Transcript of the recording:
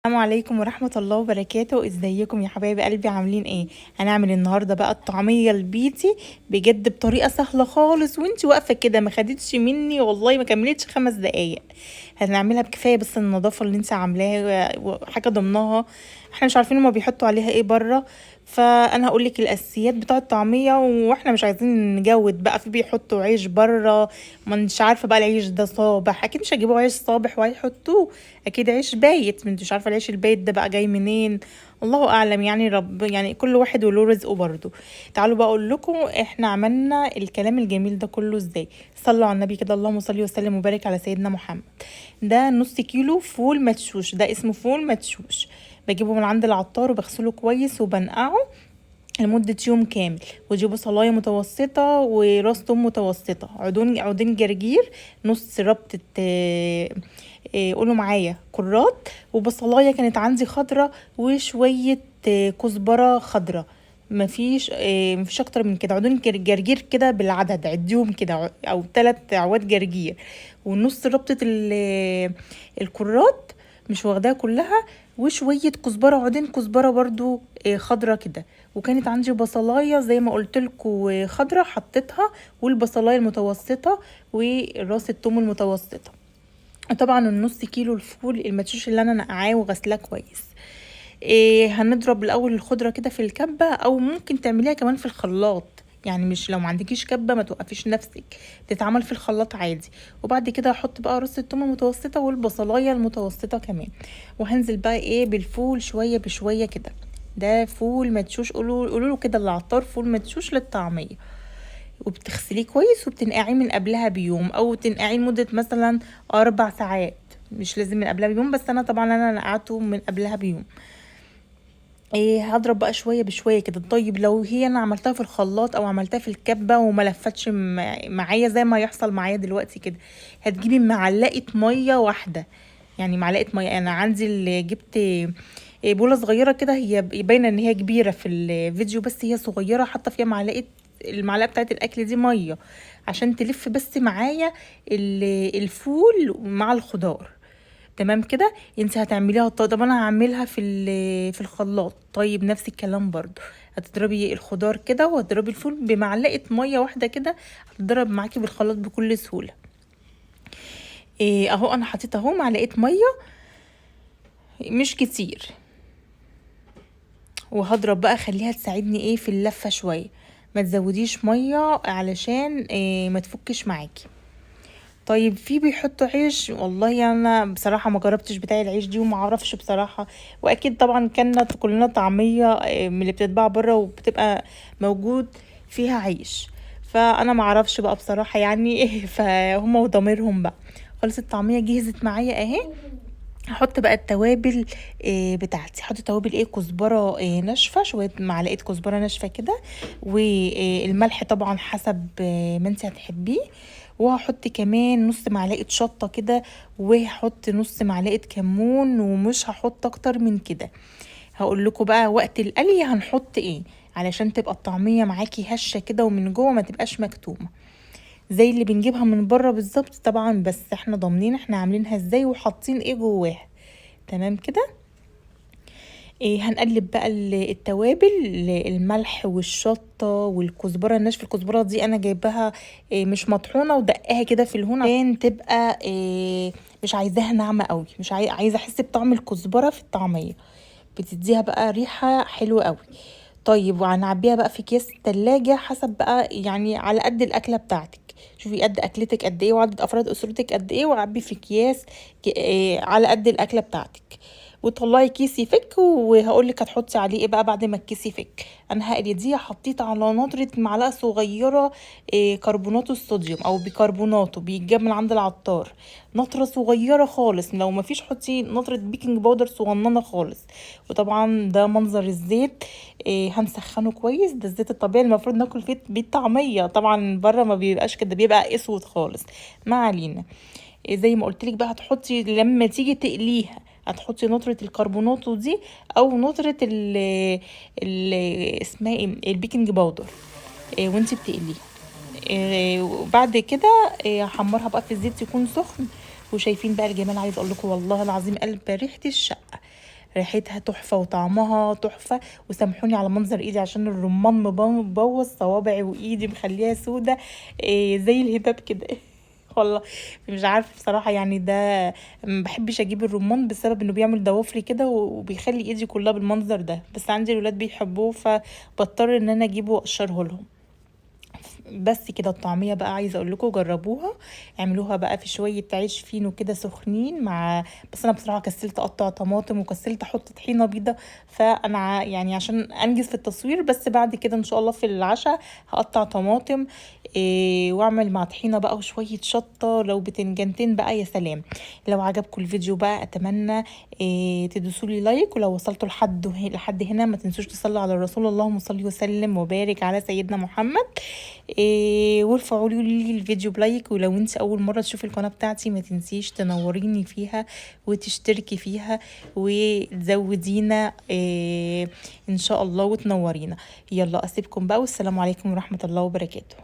السلام عليكم ورحمة الله وبركاته. ازيكم يا حبايب قلبي؟ عاملين ايه؟ هنعمل النهاردة بقى الطعمية البيتي بجد بطريقة سهلة خالص، وانتي واقفة كده ما خدتش مني والله ما كملتش 5 دقايق. هنعملها بكفاية بس النظافة اللي انت عاملاها وحاجة ضمنها. احنا مش عارفين هما بيحطوا عليها ايه بره، فانا هقولك الاساسيات بتاع الطعمية، واحنا مش عايزين نجود بقى في بيحطوا عيش بره. ما مش عارفة بقى العيش ده صابح، اكيد مش هيجيبوا عيش صابح وهيحطوه، اكيد عيش بايت، ما انت مش عارفه العيش البايت ده بقى جاي منين. الله اعلم، يعني رب، يعني كل واحد وله رزقه برضه. تعالوا بقى اقول لكم احنا عملنا الكلام الجميل ده كله ازاي. صلوا على النبي كده، اللهم صل وسلم وبارك على سيدنا محمد. ده نص كيلو فول مدشوش، ده اسمه فول مدشوش. بجيبه من عند العطار وبغسله كويس وبنقعه لمدة يوم كامل. وجيبوا صلاية متوسطة وراس توم متوسطة، عودين جرجير، نص ربطة قولوا معايا كرات، وبصلاية كانت عندي خضرة، وشوية كزبرة خضرة. مفيش اكتر من كده. عودين جرجير كده بالعدد، عديهم كده او 3 عواد جرجير. ونص ربطة الكرات، مش واخداها كلها. وشوية كزبرة، عودين كزبرة برضو خضرة كده. وكانت عندي بصلاية زي ما قلتلكوا خضرة حطيتها، والبصلاية المتوسطة وراس التوم المتوسطة. طبعا النص كيلو الفول المدشوش اللي انا نقعاه وغسلاه كويس. هنضرب الاول الخضره كده في الكبه، او ممكن تعمليها كمان في الخلاط. يعني مش لو ما عندكيش كبه ما توقفيش نفسك، تتعمل في الخلاط عادي. وبعد كده هحط بقى رص الثوم المتوسطه والبصلايه المتوسطه كمان. وهنزل بقى ايه بالفول شويه بشويه كده. ده فول مدشوش، قولوا له كده العطار فول مدشوش للطعميه. وبتغسليه كويس وبتنقعيه من قبلها بيوم، او تنقعيه لمدة مثلا 4 ساعات. مش لازم من قبلها بيوم، بس انا طبعا انا نقعته من قبلها بيوم. هضرب بقى شويه بشويه كده. طيب لو هي انا عملتها في الخلاط او عملتها في الكبه وما لفتش معايا زي ما يحصل معايا دلوقتي كده، هتجيبي معلقه ميه واحده. يعني معلقه ميه، انا عندي اللي جبت بوله صغيره كده، هي باينه ان هي كبيره في الفيديو بس هي صغيره، حاطه فيها المعلقه بتاعت الاكل دي ميه عشان تلف بس معايا الفول مع الخضار. تمام كده. انت هتعمليها طب انا هعملها في الخلاط. طيب نفس الكلام برضو، هتضربي الخضار كده وهتضربي الفول بمعلقه ميه واحده كده، هتضرب معاكي بالخلاط بكل سهوله. اهو انا حطيت اهو معلقه ميه، مش كتير. وهضرب بقى اخليها تساعدني ايه في اللفه شويه. ما تزوديش ميه علشان ما تفكش معاكي. طيب في بيحطوا عيش، والله انا بصراحه ما جربتش بتاع العيش دي وما اعرفش بصراحه. واكيد طبعا كانت كلنا طعميه من اللي بتتباع بره وبتبقى موجود فيها عيش. فانا ما اعرفش بقى بصراحه يعني فهم وضميرهم بقى. خلاص الطعميه جهزت معايا اهي. هحط بقى التوابل بتاعتي. هحط توابل كزبره ناشفه، شويه معلقه كزبره ناشفه كده. والملح طبعا حسب ما انت هتحبيه. وهحط كمان نص معلقه شطه كده. وهحط نص معلقه كمون، ومش هحط اكتر من كده. هقول لكم بقى وقت القلي هنحط ايه علشان تبقى الطعميه معاكي هشه كده ومن جوه ما تبقاش مكتومه زي اللي بنجيبها من بره بالظبط طبعا، بس احنا ضامنين احنا عاملينها ازاي وحاطين ايه جواها. تمام كده. هنقلب بقى التوابل، الملح والشطه والكزبره الناشفه. الكزبره دي انا جايباها مش مطحونه ودقاها كده في الهون عشان تبقى مش عايزاها ناعمه قوي، مش عايزه احس بطعم الكزبره في الطعميه. بتديها بقى ريحه حلوه قوي. طيب وهنعبيها بقى في اكياس تلاجة حسب بقى، يعني على قد الاكله بتاعتك. شوفي قد اكلتك قد ايه وعدد افراد اسرتك قد ايه، وعبي في اكياس على قد الاكله بتاعتك. وطلعي كيس يفك، وهقولك هتحطي عليه ايه بقى بعد ما الكيس يفك. انا هقلي دي حطيت على نطره معلقه صغيره كربونات الصوديوم او بيكربوناته، بيتجاب من عند العطار. نطره صغيره خالص، لو مفيش حطي نطره بيكنج باودر صغننه خالص. وطبعا ده منظر الزيت. هنسخنه كويس. ده الزيت الطبيعي المفروض ناكل فيه بالطعميه، طبعا بره ما بيبقاش كده، بيبقى اسود خالص. ما علينا. زي ما قلت لك بقى هتحطي لما تيجي تقليها، هتحطي نطرة الكربوناتو دي او نطرة ال اسمها ايه البيكنج باودر وانتي بتقليها. وبعد كده هحمرها بقى في الزيت يكون سخن. وشايفين بقى الجمال، عايز اقول لكم والله العظيم قلب ريحة الشقة. ريحتها تحفه وطعمها تحفه. وسامحوني على منظر ايدي عشان الرمان مبوظ صوابعي وايدي مخليها سودة زي الهباب كده. والله مش عارفه بصراحه يعني ده. ما بحبش اجيب الرمان بسبب انه بيعمل ضوافري كده وبيخلي ايدي كلها بالمنظر ده، بس عندي الولاد بيحبوه فبضطر ان انا اجيبه واقشره لهم. بس كده الطعميه بقى عايزه اقول لكم جربوها، اعملوها بقى في شويه عيش فينو كده سخنين مع. بس انا بصراحه كسلت اقطع طماطم وكسلت احط طحينه بيضه، فانا يعني عشان انجز في التصوير، بس بعد كده ان شاء الله في العشاء هقطع طماطم واعمل مع طحينه بقى وشويه شطه لو بتنجنتين بقى يا سلام. لو عجبكم الفيديو بقى اتمنى تدوسوا لي لايك، ولو وصلتوا لحد هنا ما تنسوش تصلوا على الرسول، اللهم صل وسلم وبارك على سيدنا محمد. وارفعوا لي الفيديو بلايك، ولو انت اول مره تشوفي القناه بتاعتي ما تنسيش تنوريني فيها وتشتركي فيها وتزودينا ان شاء الله وتنورينا. يلا اسيبكم بقى، والسلام عليكم ورحمه الله وبركاته.